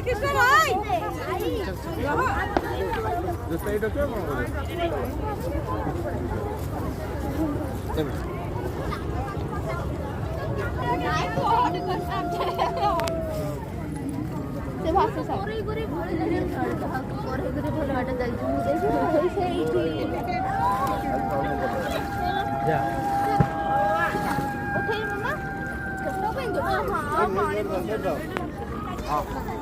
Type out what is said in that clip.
কৃষ্ণ ভাই ସେ ଭାଷା ସାରି କରି ଭଲ ଲାଗେ କରି ଭଲ ବାଟ ଚାଲିଛି ମୁଁ ସେଇଠି ଯା ଉଠେଇ ମାମା କେତେ ପାଇଁ ହଁ ପାଣି